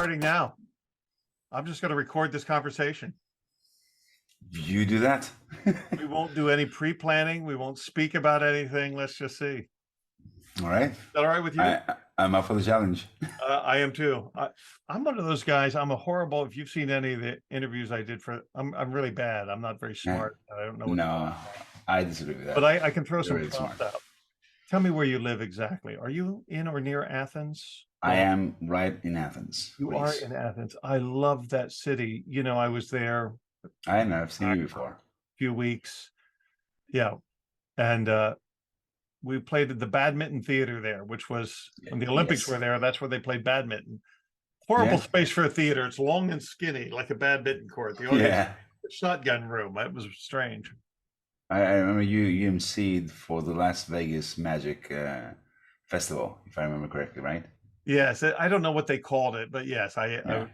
starting now. I'm just going to record this conversation. You do that. We won't do any pre-planning. We won't speak about anything. Let's just see. All right. Is that all right with you? I'm up for the challenge. I am too. I'm one of those guys. I'm a horrible. If you've seen any of the interviews I did I'm really bad. I'm not very smart. I don't know. No, I disagree with that. But I can throw You're some really prompts smart. out. Tell me where you live exactly. Are you in or near Athens? I am right in Athens. You Greece. are in Athens. I love that city. You know, I was there I know. I've seen you before. a few weeks. Yeah. And we played at the badminton theater there, which was when the Olympics were there. That's where they played badminton. Horrible space for a theater. It's long and skinny, like a badminton court. The audience, shotgun room. It was strange. I remember you emceed for the Las Vegas Magic Festival, if I remember correctly, right? Yes, I don't know what they called it, but yes, I did.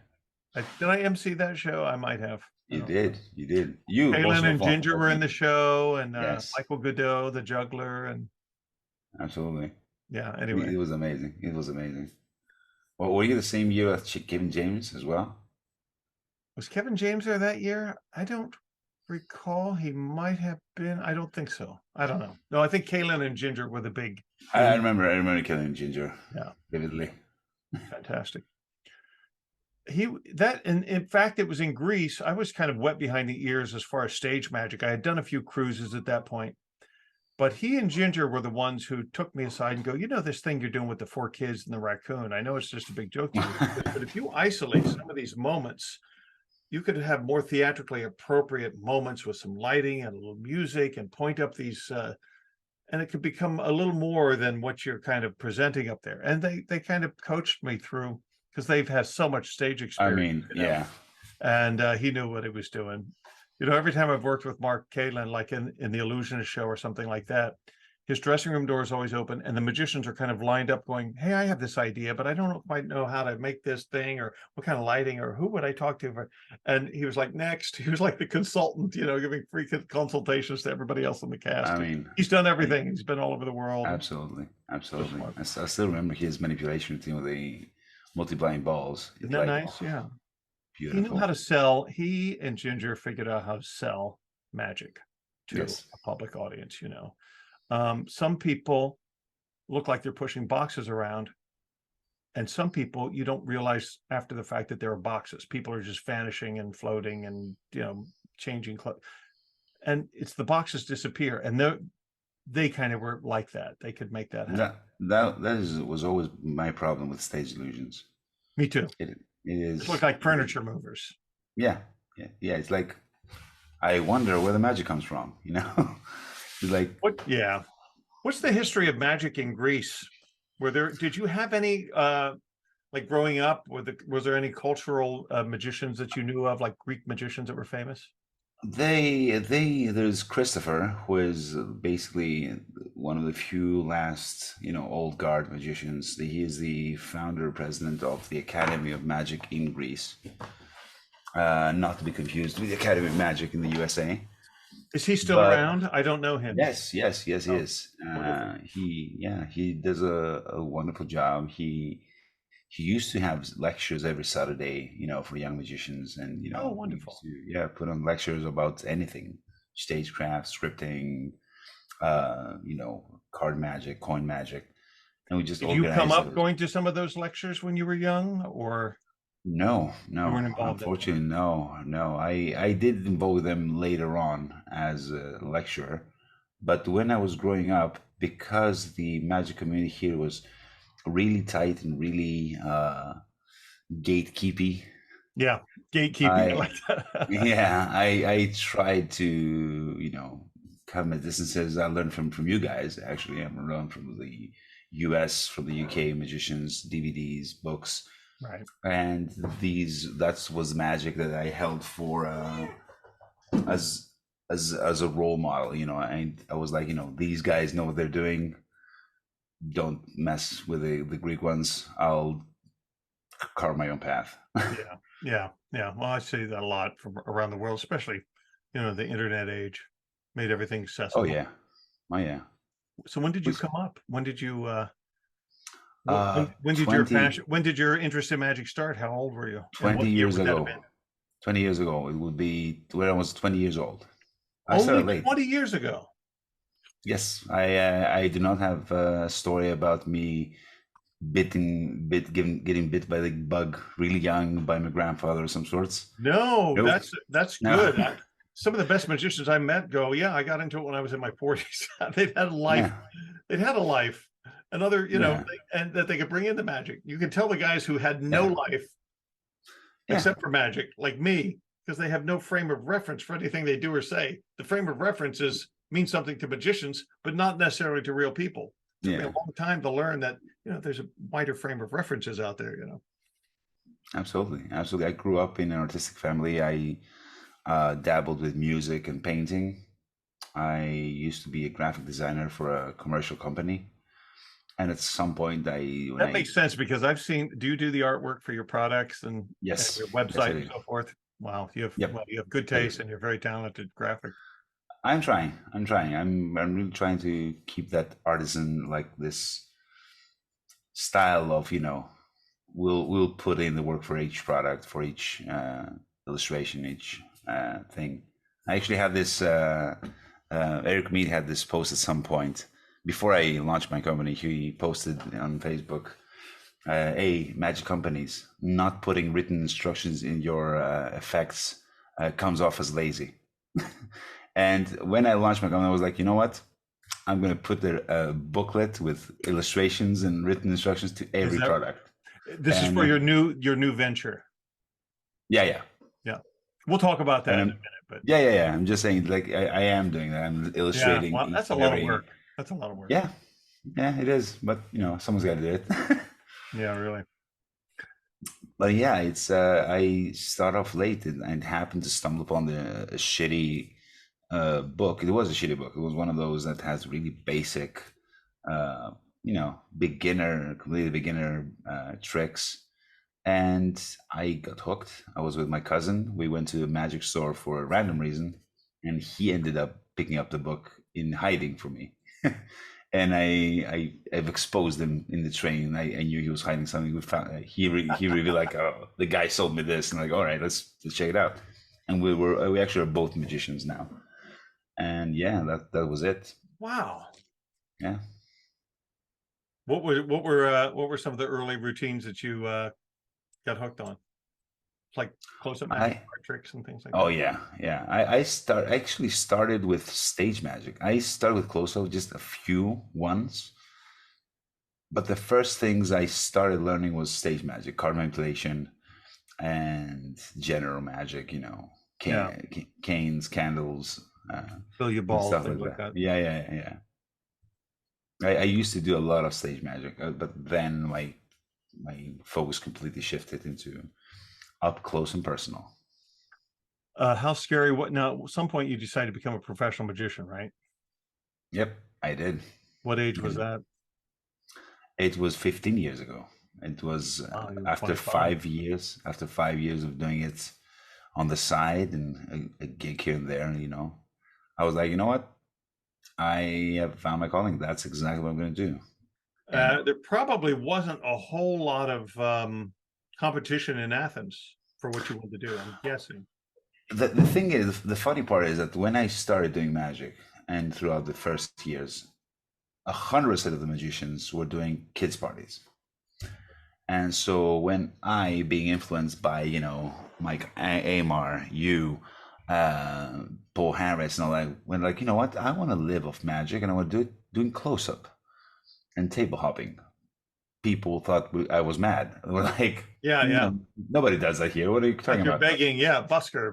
I MC that show. I might have. You did. You. Kaylin and Ginger were in the show, and yes. Michael Godot, the juggler, and absolutely. Yeah. Anyway, it was amazing. It was amazing. Well, were you the same year as Kevin James as well? Was Kevin James there that year? I don't recall. He might have been. I don't think so. I don't know. No, I think Kaylin and Ginger were the big. I remember Kaylin and Ginger. Yeah, vividly. Fantastic. In fact, it was in Greece. I was kind of wet behind the ears as far as stage magic. I had done a few cruises at that point, but he and Ginger were the ones who took me aside and go, you know, this thing you're doing with the 4 kids and the raccoon. I know it's just a big joke to you, but if you isolate some of these moments, you could have more theatrically appropriate moments with some lighting and a little music and point up these, and it could become a little more than what you're kind of presenting up there. And they kind of coached me through, because they've had so much stage experience. I mean, yeah. And he knew what he was doing. You know, every time I've worked with Mark Caitlin, like in the Illusionist show or something like that, his dressing room door is always open and the magicians are kind of lined up going, hey, I have this idea, but I don't quite know how to make this thing or what kind of lighting or who would I talk to? And he was like, next. He was like the consultant, you know, giving free consultations to everybody else in the cast. I mean, he's done everything. He's been all over the world. Absolutely. I still remember his manipulation routine with the multiplying balls. Isn't that nice? Yeah. Beautiful. He knew how to sell. He and Ginger figured out how to sell magic to a public audience, you know. Some people look like they're pushing boxes around, and some people you don't realize after the fact that there are boxes. People are just vanishing and floating and, you know, changing clothes, and it's the boxes disappear, and they kind of were like that. They could make that happen. That was always my problem with stage illusions. Me too. It is. It look like furniture movers. Yeah. It's like, I wonder where the magic comes from. You know, it's like what? Yeah. What's the history of magic in Greece? Did you have any like growing up? Was there any cultural magicians that you knew of, like Greek magicians that were famous? There's Christopher, who is basically one of the few last, you know, old guard magicians. He is the founder president of the Academy of Magic in Greece, not to be confused with the Academy of Magic in the USA. Is he still around? I don't know him. Yes, he is. He does a wonderful job. He used to have lectures every Saturday, you know, for young magicians, and you know, wonderful. Put on lectures about anything: stagecraft, scripting, you know, card magic, coin magic, and we just. Did you come up going to some of those lectures when you were young, or? No. Unfortunately, no. I did involve them later on as a lecturer, but when I was growing up, because the magic community here was really tight and really gatekeepy. Yeah, gatekeeping. I like that. I tried to, you know, come at distances. I learned from you guys. Actually, I learned from the US, from the UK magicians, DVDs, books. Right. And that was magic that I held for as a role model. You know, I was like, you know, these guys know what they're doing. Don't mess with the Greek ones. I'll carve my own path. Yeah. Well, I see that a lot from around the world, especially, you know, the internet age made everything accessible. Oh yeah. So when did you come up? When When did your 20 passion? When did your interest in magic start? How old were you? And 20 what year years would that have ago. been? 20 years ago, it would be when I was 20 years old. I Only started late. 20 years ago. Yes, I do not have a story about me getting bit by the bug really young by my grandfather or some sorts. No, Nope. that's No. good. Some of the best magicians I met go, yeah, I got into it when I was in my 40s. They'd had a life. Yeah. They'd had a life, another, Yeah. and that they could bring into magic. You can tell the guys who had no Yeah. life Yeah. except for magic, like me, because they have no frame of reference for anything they do or say. The frame of reference means something to magicians, but not necessarily to real people. It took me Yeah. a long time to learn that, there's a wider frame of references out there, Absolutely. Absolutely. I grew up in an artistic family. I dabbled with music and painting. I used to be a graphic designer for a commercial company. And at some point, That makes sense because do you do the artwork for your products and yes, your yes, I website and do. so forth? Wow, Yep, you have good I do. taste and you're very talented graphic. I'm trying. I'm trying. I'm really trying to keep that artisan, like this style of, we'll put in the work for each product, for each illustration, each thing. I actually had this. Eric Mead had this post at some point before I launched my company. He posted on Facebook, "Hey, magic companies, not putting written instructions in your effects comes off as lazy." And when I launched my company, I was like, you know what? I'm going to put a booklet with illustrations and written instructions to every product. This is for your new venture. Yeah. We'll talk about that in a minute. But yeah. I'm just saying, like, I am doing that. I'm illustrating. Well, that's a lot of work. That's a lot of work. Yeah, it is. But someone's got to do it. Yeah, really. But yeah, it's I start off late and happened to stumble upon a shitty book. It was a shitty book. It was one of those that has really basic, completely beginner tricks. And I got hooked. I was with my cousin. We went to a magic store for a random reason, and he ended up picking up the book in hiding from me. And I've exposed him in the train. I knew he was hiding something. He revealed like, oh, the guy sold me this, and like, all right, let's check it out. And we actually are both magicians now. And yeah, that was it. Wow. Yeah. What were some of the early routines that you got hooked on? Like close-up magic tricks and things like that. Oh yeah. I actually started with stage magic. I started with close-up, just a few ones. But the first things I started learning was stage magic, card manipulation, and general magic. Canes, candles, billiard balls, stuff things like that. Yeah. I used to do a lot of stage magic, but then my focus completely shifted into up close and personal. How scary? Now, at some point you decided to become a professional magician, right? Yep, I did. What age was that? It was 15 years ago. It was after 5 years. After 5 years of doing it on the side and a gig here and there, I was like, you know what? I have found my calling. That's exactly what I'm going to do. There probably wasn't a whole lot of competition in Athens for what you wanted to do, I'm guessing. The thing is, the funny part is that when I started doing magic and throughout the first years, 100% of the magicians were doing kids parties. And so when I, being influenced by, Mike Amar, you, Paul Harris and all that, went like, you know what? I want to live off magic and I want to do it doing close-up and table hopping. People thought I was mad. We're like, yeah. Nobody does that here. What are you talking about? Begging, yeah, beggar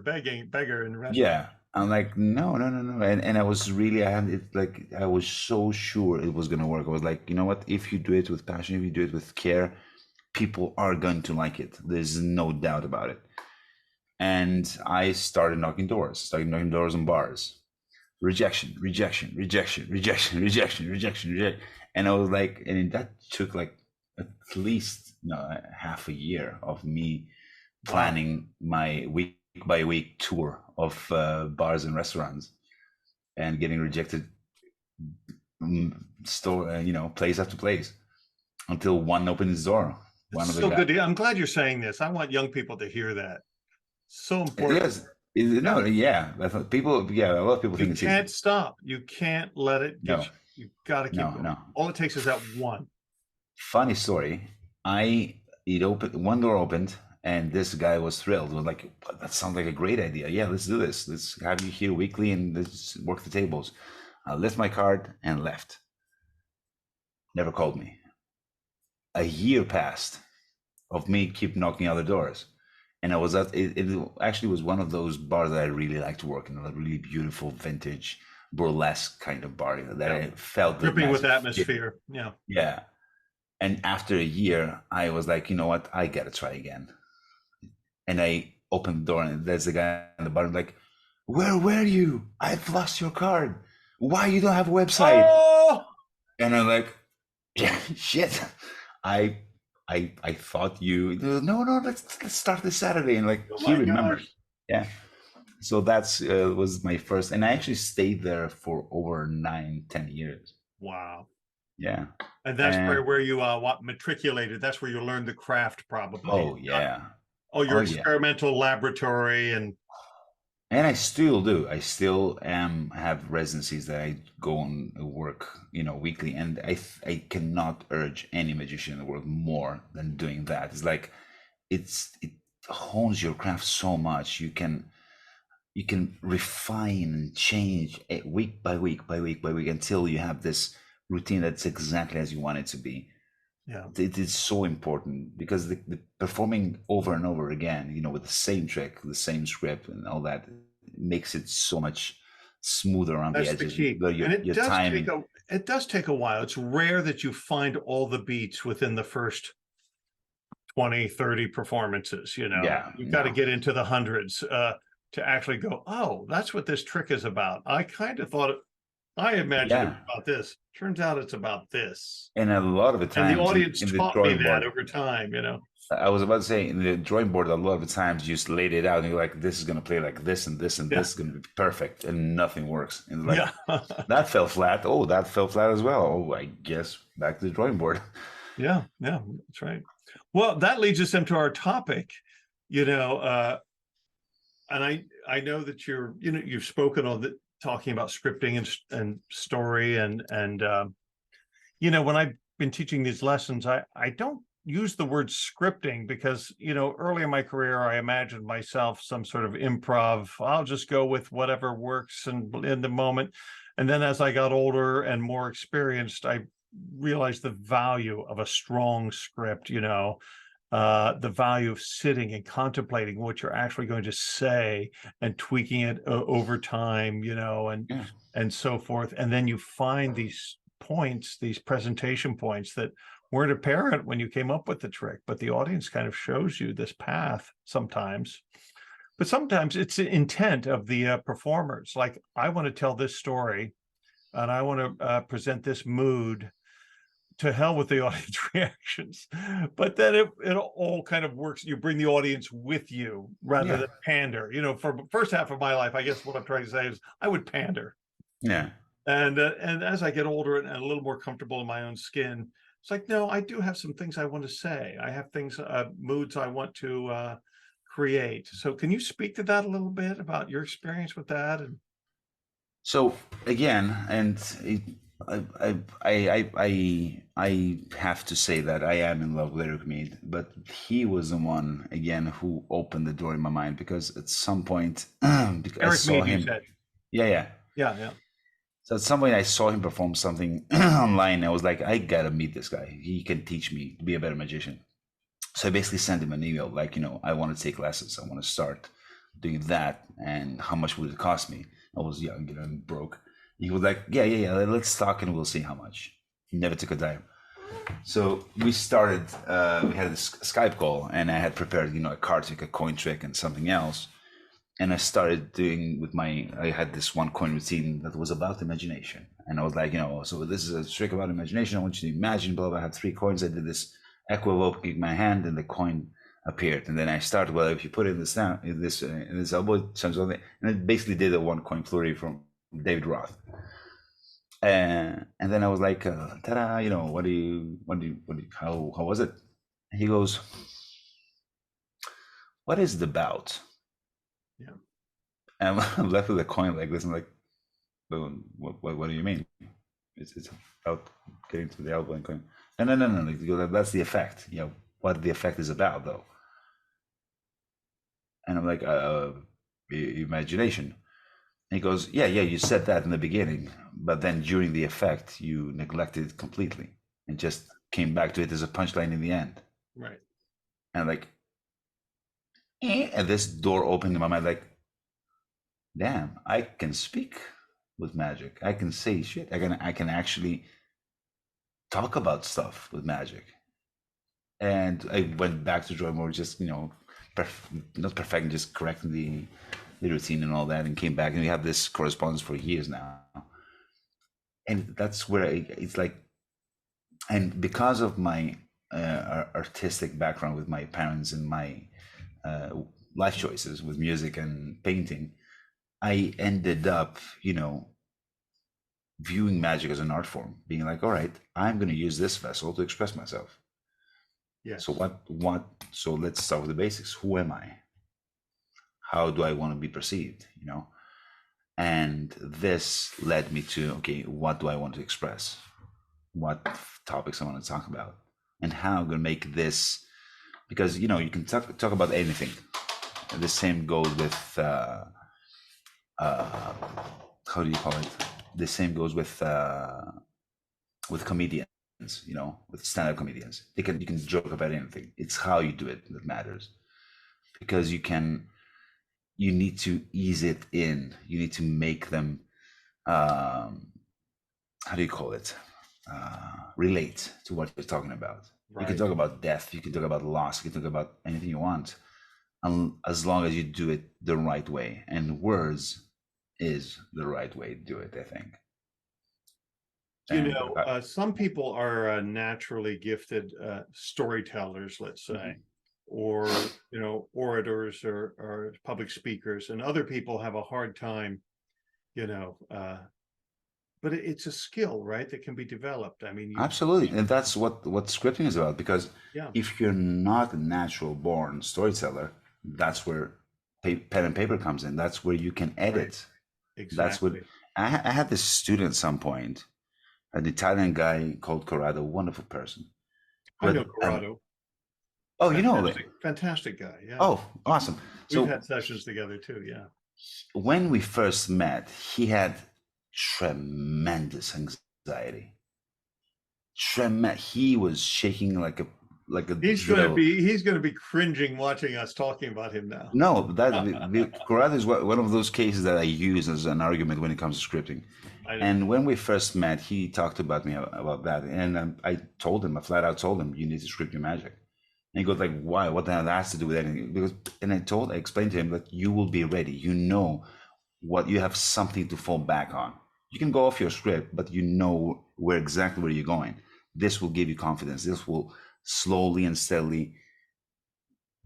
in the restaurant. Yeah. I'm like, no. And I was really, I was so sure it was going to work. I was like, you know what? If you do it with passion, if you do it with care, people are going to like it. There's no doubt about it. And I started knocking doors on bars. Rejection. And I was like, and that took like at least half a year of me planning my week by week tour of bars and restaurants and getting rejected place after place. until one opened his door. It's One of the so guys. good. I'm glad you're saying this. I want young people to hear that. So important. Yes. No, yeah. I thought people, yeah, a lot of people You think it's easy. can't stop. You can't let it get No, you. You've got to keep no, going. no. All it takes is that one. Funny story. It opened, one door opened, and this guy was thrilled. Was like, that sounds like a great idea. Yeah, let's do this. Let's have you here weekly and let's work the tables. I left my card and left. Never called me. A year passed of me keep knocking other doors. And I was at it actually was one of those bars that I really like to work in, a really beautiful vintage burlesque kind of bar that I felt the Dripping with magic. atmosphere. Yeah. Yeah. And after a year, I was like, you know what? I gotta try again. And I opened the door, and there's the guy on the bottom, like, where were you? I've lost your card. Why you don't have a website? Oh, And I'm like, yeah, shit. I I thought you no, let's start this Saturday. And like oh he my remembered. gosh. Yeah. So that's was my first, and I actually stayed there for over 9, 10 years. Wow. Yeah. And that's And where you what matriculated. That's where you learned the craft, probably. oh yeah. Oh, your Oh yeah. experimental laboratory and And I still do. I still have residencies that I go and work, weekly. And I cannot urge any magician in the world more than doing that. It's like it hones your craft so much. You can refine and change it week by week by week by week until you have this routine that's exactly as you want it to be. yeah. It is so important because the performing over and over again, with the same trick, the same script, and all that makes it so much smoother around the That's the edges. key. And Your timing. it does take a while. It's rare that you find all the beats within the first 20, 30 performances, Yeah, You've got to no. get into the hundreds to actually go, oh, that's what this trick is about. I kind of thought I imagined it was Yeah, about this. Turns out it's about this. and a lot of the And the times audience in the taught me drawing that board, over time. I was about to say in the drawing board, a lot of the times you just laid it out and you're like, this is going to play like this and this and Yeah. this is going to be perfect, and nothing works. And like, Yeah. that fell flat. Oh, that fell flat as well. Oh, I guess back to the drawing board. Yeah. Yeah. That's right. Well, that leads us into our topic, and I know that you've spoken on the talking about scripting and story and when I've been teaching these lessons, I don't use the word scripting because early in my career I imagined myself some sort of improv. I'll just go with whatever works and in the moment. And then as I got older and more experienced, I realized the value of a strong script, the value of sitting and contemplating what you're actually going to say and tweaking it over time, Yeah. and so forth. And then you find these points, these presentation points that weren't apparent when you came up with the trick, but the audience kind of shows you this path sometimes. But sometimes it's the intent of the performers. Like, I want to tell this story and I want to present this mood. To hell with the audience reactions. But then it all kind of works. You bring the audience with you rather than pander. For the first half of my life, I guess what I'm trying to say is I would pander. Yeah. And as I get older and a little more comfortable in my own skin, it's like, no, I do have some things I want to say. I have things, moods I want to create. So can you speak to that a little bit about your experience with that? And So again, and I have to say that I am in love with Eric Mead, but he was the one again who opened the door in my mind because at some point, because I Eric saw Mead, you him. said. Yeah. Yeah. So at some point I saw him perform something online. I was like, I gotta meet this guy. He can teach me to be a better magician. So I basically sent him an email like, I want to take lessons. I want to start doing that. And how much would it cost me? I was young, and broke. He was like, yeah, let's talk and we'll see how much. He never took a dime. So we started, we had a Skype call and I had prepared, a card trick, a coin trick and something else. And I started doing I had this one coin routine that was about imagination. And I was like, so this is a trick about imagination. I want you to imagine, blah, blah. I had 3 coins. I did this equivoke in my hand and the coin appeared. And then I started, well, if you put it in this down, in this elbow, and it basically did a 1 coin flurry from David Roth. And And then I was like, ta-da, how was it? And he goes, what is it about? Yeah. And I'm left with a coin like this. I'm like, well, what do you mean? It's about getting to the elbow and going, no. He goes, that's the effect. What the effect is about, though. And I'm like, imagination. And he goes, yeah, you said that in the beginning, but then during the effect, you neglected it completely and just came back to it as a punchline in the end. Right. And I'm like, and this door opened in my mind, like, damn, I can speak with magic. I can say shit. I can actually talk about stuff with magic. And I went back to drawing more, just not perfecting, just correcting the routine and all that, and came back, and we have this correspondence for years now. And that's where it's like, and because of my artistic background with my parents and my life choices with music and painting, I ended up, viewing magic as an art form, being like, all right, I'm going to use this vessel to express myself. Yes. So so let's start with the basics. Who am I? How do I want to be perceived? And this led me to, okay, what do I want to express? What topics I want to talk about, and how I'm going to make this, because you can talk about anything. The same goes with how do you call it? The same goes with comedians. With stand-up comedians, you can joke about anything. It's how you do it that matters, because you need to ease it in. You need to make them, how do you call it? Relate to what you're talking about. Right. You can talk about death. You can talk about loss. You can talk about anything you want, as long as you do it the right way. And words is the right way to do it, I think. Some people are naturally gifted storytellers, let's say, or orators or public speakers, and other people have a hard time, but it's a skill, right, that can be developed. I mean, absolutely, and that's what scripting is about. Because if you're not a natural born storyteller, that's where pen and paper comes in. That's where you can edit. Right. Exactly. That's what I had this student at some point, an Italian guy called Corrado, wonderful person. I know Corrado. Oh, fantastic, fantastic guy. Yeah. Oh, awesome. We've had sessions together too. Yeah. When we first met, he had tremendous anxiety. He was shaking like a he's going to be cringing watching us talking about him now. No, Corrado is one of those cases that I use as an argument when it comes to scripting. And when we first met, he talked about me about that, and I flat out told him, you need to script your magic. And he goes like, why? What the hell has to do with anything? I explained to him that you will be ready. What you have, something to fall back on. You can go off your script, but exactly where you're going. This will give you confidence. This will slowly and steadily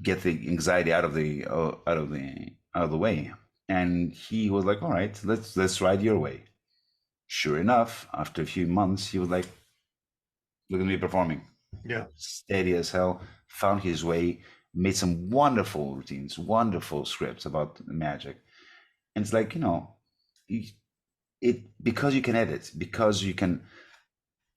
get the anxiety out of the way. And he was like, all right, let's ride your way. Sure enough, after a few months, he was like, look at me performing. Yeah. Steady as hell, found his way, made some wonderful routines, wonderful scripts about magic. And it's like, because you can edit, because you can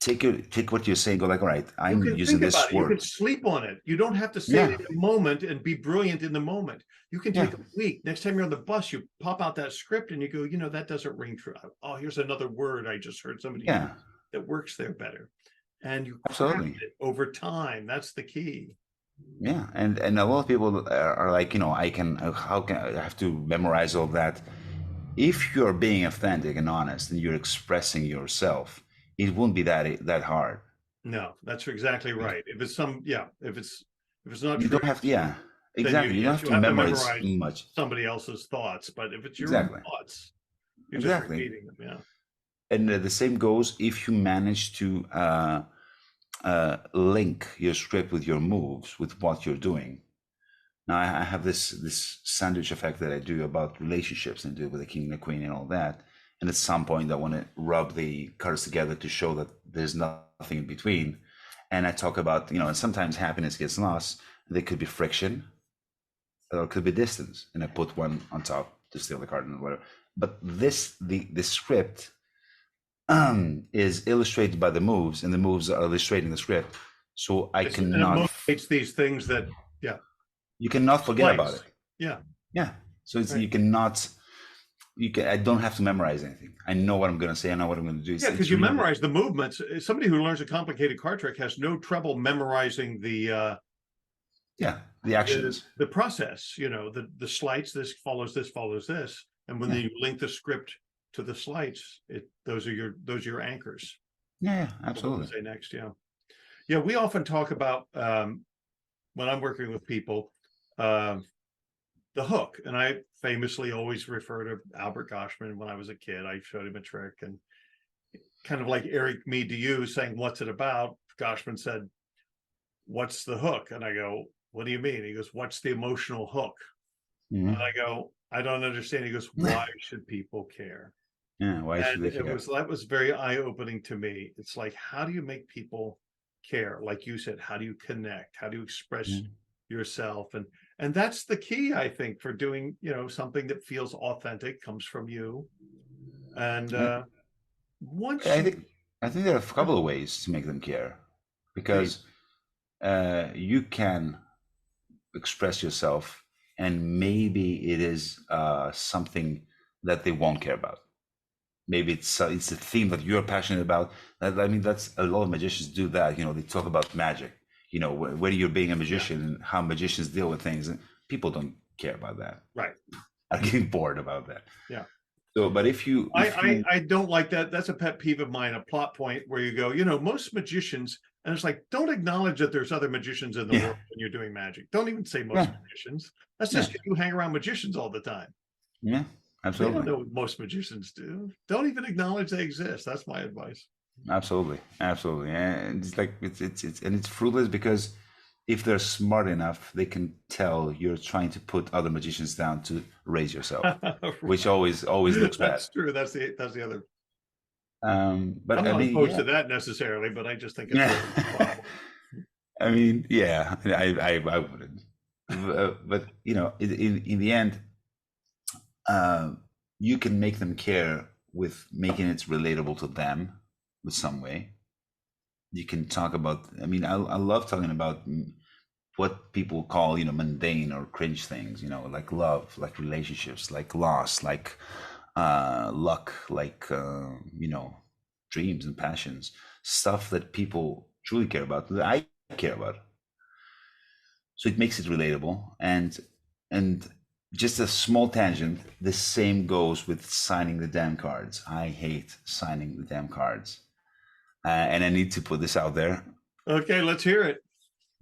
take what you're saying, go like, all right, I'm using this word. You can sleep on it. You don't have to say it in the moment and be brilliant in the moment. You can take a week. Next time you're on the bus, you pop out that script and you go, that doesn't ring true. Oh, here's another word I just heard somebody use that works there better. And you craft it over time. That's the key. Yeah, and a lot of people are like, how can I have to memorize all that? If you're being authentic and honest and you're expressing yourself, it won't be that hard. No, that's exactly right. If it's not you true, don't have to, exactly. You don't have to memorize much somebody else's thoughts, but if it's your own thoughts, you're just repeating them. Yeah. And the same goes if you manage to link your script with your moves, with what you're doing. Now I have this sandwich effect that I do about relationships and do with the king and the queen and all that. and at some point I want to rub the cards together to show that there's nothing in between. And I talk about, and sometimes happiness gets lost. There could be friction, or it could be distance, and I put one on top to steal the card and whatever. But the script is illustrated by the moves, and the moves are illustrating the script. So I cannot. It motivates these things that, you cannot forget about it. Yeah. So it's you cannot. I don't have to memorize anything. I know what I'm going to say. I know what I'm going to do. Yeah, because you memorize the movements. Somebody who learns a complicated card trick has no trouble memorizing the actions, the process. The sleights. This follows this, follows this, and when you link the script to the sleights, those are your anchors. Yeah, absolutely. Say next, yeah. We often talk about when I'm working with people. The hook, and I famously always refer to Albert Goshman. When I was a kid, I showed him a trick, and kind of like Eric Mead to you saying, "What's it about?" Goshman said, "What's the hook?" And I go, "What do you mean?" He goes, "What's the emotional hook?" Mm-hmm. And I go, "I don't understand." He goes, "Why should people care?" Yeah, why should they care? That was very eye-opening to me. It's like, how do you make people care? Like you said, how do you connect? How do you express yourself? And that's the key, I think, for doing, something that feels authentic, comes from you. And I think there are a couple of ways to make them care, because you can express yourself, and maybe it is something that they won't care about. Maybe it's a theme that you're passionate about. That's a lot of magicians do that. They talk about magic. Whether you're being a magician and how magicians deal with things, and people don't care about that. Right. I'm getting bored about that. Yeah. So, but if you I don't like that. That's a pet peeve of mine, a plot point where you go, most magicians, and it's like, don't acknowledge that there's other magicians in the world when you're doing magic. Don't even say most magicians. That's just because you hang around magicians all the time. Yeah, absolutely. They don't know what most magicians do. Don't even acknowledge they exist. That's my advice. Absolutely. And it's like it's fruitless, because if they're smart enough, they can tell you're trying to put other magicians down to raise yourself, which always looks bad. That's true. That's the other. But I'm not opposed to that necessarily, but I just think it's. I wouldn't. But in the end, you can make them care with making it relatable to them with some way. You can talk about, I love talking about what people call, mundane or cringe things, like love, like relationships, like loss, like luck, like, dreams and passions, stuff that people truly care about, that I care about. So it makes it relatable. And just a small tangent, the same goes with signing the damn cards. I hate signing the damn cards. And I need to put this out there. Okay, let's hear it.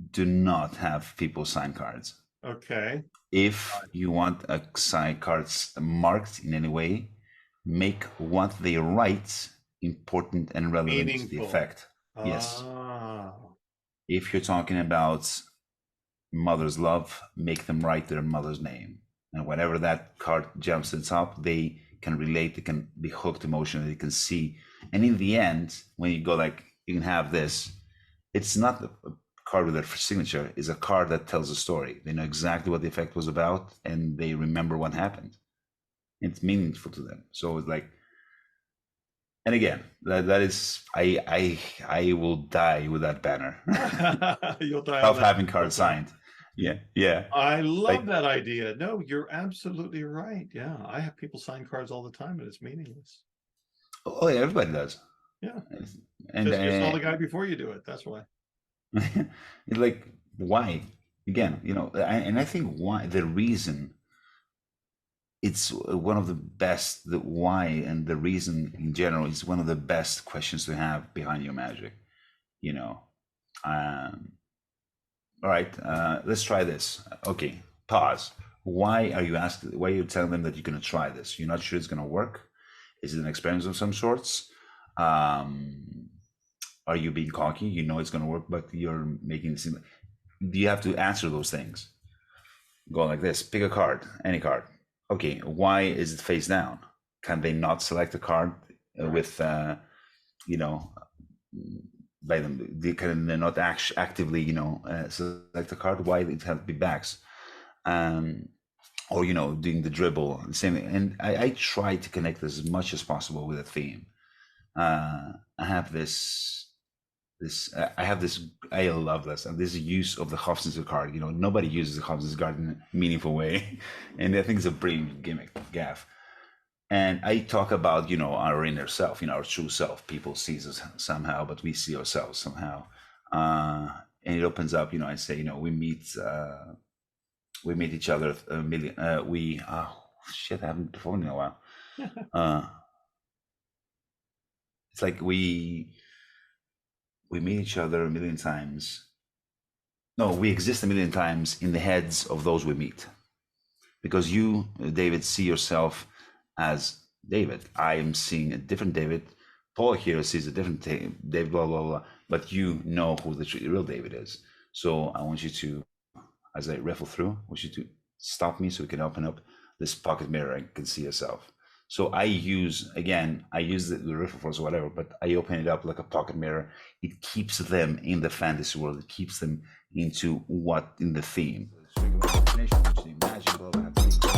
Do not have people sign cards. Okay. If you want a sign cards marked in any way, make what they write important and relevant to the effect. Yes. If you're talking about mother's love, make them write their mother's name. And whenever that card jumps to the top, they can relate, they can be hooked emotionally, they can see. And in the end, when you go like, you can have this, it's not a card with their signature, it's a card that tells a story. They know exactly what the effect was about, and they remember what happened. It's meaningful to them. So it's like, and again, that is, I will die with that banner. You'll die of having cards signed. Yeah. I love that idea. No, you're absolutely right. Yeah, I have people sign cards all the time, and it's meaningless. Oh, yeah, everybody does. Yeah, and you saw the guy before you do it. That's why. It's like, why? Again, and I think why, the reason, it's one of the best, the why and the reason in general is one of the best questions to have behind your magic. All right, let's try this. Okay, pause. Why are you asking? Why are you telling them that you're going to try this? You're not sure it's going to work? Is it an experiment of some sorts? Are you being cocky? You know it's going to work, but you're making it seem. You have to answer those things. Go like this. Pick a card, any card. Okay, why is it face down? can they not select a card with you know, by them, they can not actively, you know, select a card? Why it have to be backs? Or, you know, doing the dribble, the same. And I try to connect as much as possible with a theme. I have this, I love this, and this use of the Hofstadter card. You know, nobody uses the Hofstadter card in a meaningful way, and I think it's a brilliant gimmick, gaff. And I talk about, you know, our inner self, you know, our true self. People see us somehow, but we see ourselves somehow. And it opens up, you know, I say, you know, we meet each other a million. Shit, I haven't performed in a while. It's like we meet each other a million times. No, we exist a million times in the heads of those we meet. Because you, David, see yourself as David. I am seeing a different David. Paul here sees a different David, blah, blah, blah. But you know who the real David is. So I want you to, as I riffle through, I want you to stop me so we can open up this pocket mirror and can see yourself. So I use the riffle force or whatever, but I open it up like a pocket mirror. It keeps them in the fantasy world. It keeps them in the theme. Magic, blah, blah, blah.